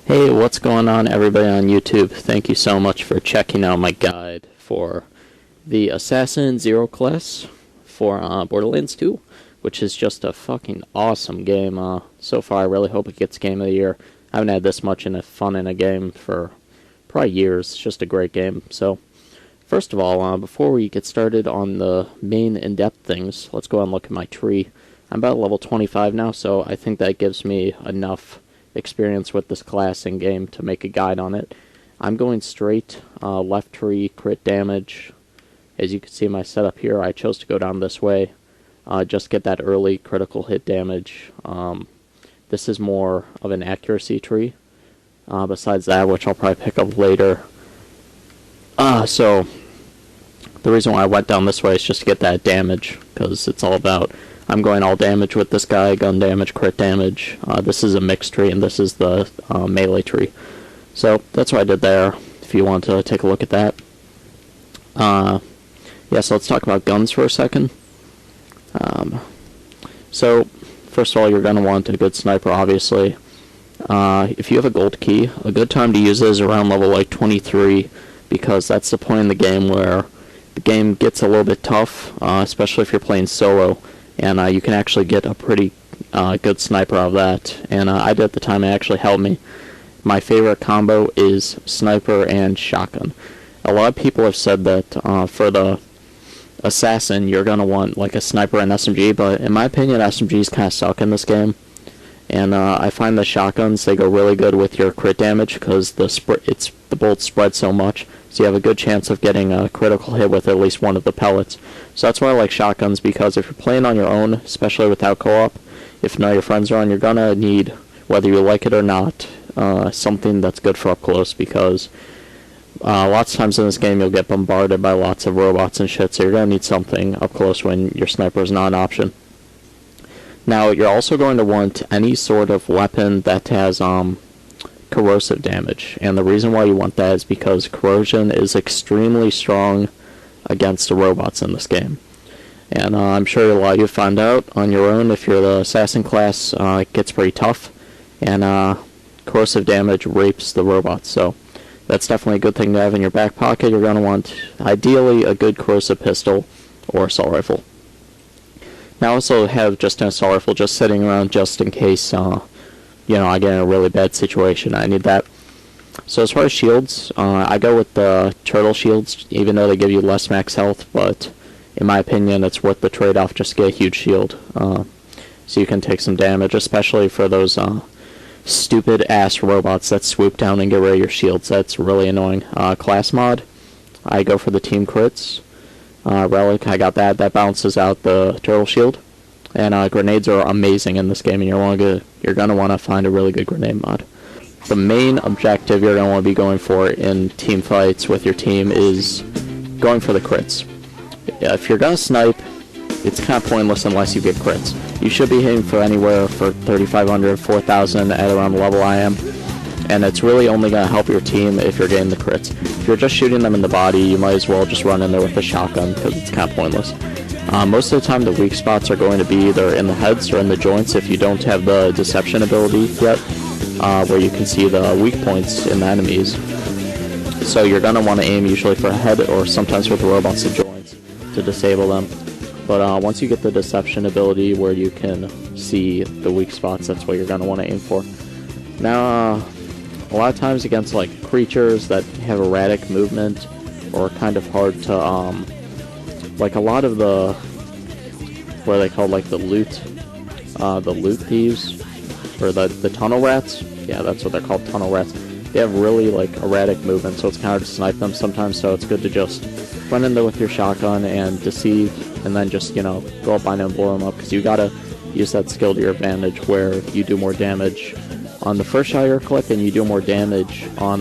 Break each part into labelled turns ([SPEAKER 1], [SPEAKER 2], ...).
[SPEAKER 1] Hey, what's going on, everybody on YouTube? Thank you so much for checking out my guide for the Assassin Zero class for Borderlands 2, which is just a fucking awesome game. So far, I really hope it gets Game of the Year. I haven't had this much fun in a game for probably years. It's just a great game. So, first of all, before we get started on the main in-depth things, let's go and look at my tree. I'm about level 25 now, so I think that gives me enough experience with this class in game to make a guide on it. I'm going straight left tree, crit damage. As you can see in my setup here, I chose to go down this way. Just get that early critical hit damage. This is more of an accuracy tree. Besides that, which I'll probably pick up later. So the reason why I went down this way is just to get that damage, because it's all about I'm going all damage with this guy, gun damage, crit damage. This is a mixed tree, and this is the melee tree. So that's what I did there, if you want to take a look at that. Yeah, so let's talk about guns for a second. So, first of all, you're going to want a good sniper, obviously. If you have a gold key, a good time to use it is around level like 23, because that's the point in the game where the game gets a little bit tough, especially if you're playing solo. And you can actually get a pretty good sniper out of that. And I did at the time, it actually helped me. My favorite combo is sniper and shotgun. A lot of people have said that for the assassin, you're going to want like a sniper and SMG, but in my opinion, SMGs kind of suck in this game. And I find the shotguns, they go really good with your crit damage because the bullets spread so much. So you have a good chance of getting a critical hit with at least one of the pellets. So that's why I like shotguns, because if you're playing on your own, especially without co-op, if none of your friends are on, you're going to need, whether you like it or not, something that's good for up close, because lots of times in this game you'll get bombarded by lots of robots and shit, so you're going to need something up close when your sniper is not an option. Now, you're also going to want any sort of weapon that has corrosive damage, and the reason why you want that is because corrosion is extremely strong against the robots in this game. And I'm sure a lot of you found out on your own, if you're the assassin class, it gets pretty tough, and corrosive damage rapes the robots, so that's definitely a good thing to have in your back pocket. You're going to want, ideally, a good corrosive pistol or assault rifle. Now I also have just an assault rifle just sitting around just in case, I get in a really bad situation. I need that. So as far as shields, I go with the turtle shields, even though they give you less max health, but in my opinion, it's worth the trade-off just to get a huge shield. So you can take some damage, especially for those stupid-ass robots that swoop down and get rid of your shields. That's really annoying. Class mod, I go for the team crits. Relic, I got that. That balances out the turtle shield. And grenades are amazing in this game, and you're gonna want to find a really good grenade mod. The main objective you're gonna want to be going for in team fights with your team is going for the crits. Yeah, if you're gonna snipe, it's kind of pointless unless you get crits. You should be hitting for anywhere for 3,500, 4,000 at around the level I am. And it's really only going to help your team if you're getting the crits. If you're just shooting them in the body, you might as well just run in there with a shotgun, because it's kind of pointless. Most of the time, the weak spots are going to be either in the heads or in the joints if you don't have the deception ability yet, where you can see the weak points in the enemies. So you're going to want to aim usually for a head, or sometimes with the robots, the joints, to disable them. But once you get the deception ability where you can see the weak spots, that's what you're going to want to aim for. Now, a lot of times against like creatures that have erratic movement or kind of hard to like a lot of the what are they called, like the loot thieves, or the tunnel rats. Yeah, that's what they're called, tunnel rats. They have really like erratic movement, so it's kind of hard to snipe them sometimes, so it's good to just run in there with your shotgun and deceive, and then just go up behind them and blow them up, because you gotta use that skill to your advantage where you do more damage on the first shot you're collecting, you do more damage on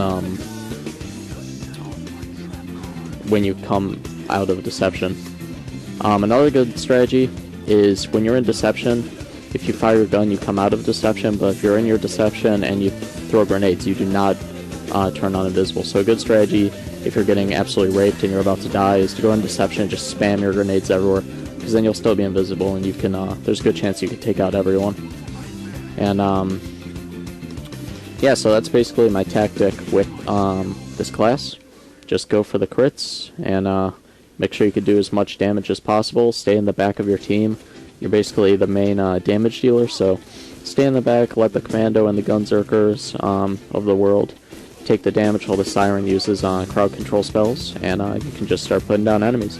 [SPEAKER 1] when you come out of deception. Another good strategy is when you're in deception, if you fire your gun, you come out of deception, but if you're in your deception and you throw grenades, you do not turn on invisible. So a good strategy, if you're getting absolutely raped and you're about to die, is to go in deception and just spam your grenades everywhere, because then you'll still be invisible, and you can there's a good chance you can take out everyone. And yeah, so that's basically my tactic with this class. Just go for the crits and make sure you can do as much damage as possible. Stay in the back of your team. You're basically the main damage dealer, so stay in the back, let the commando and the gunzerkers of the world take the damage while the siren uses crowd control spells, and you can just start putting down enemies.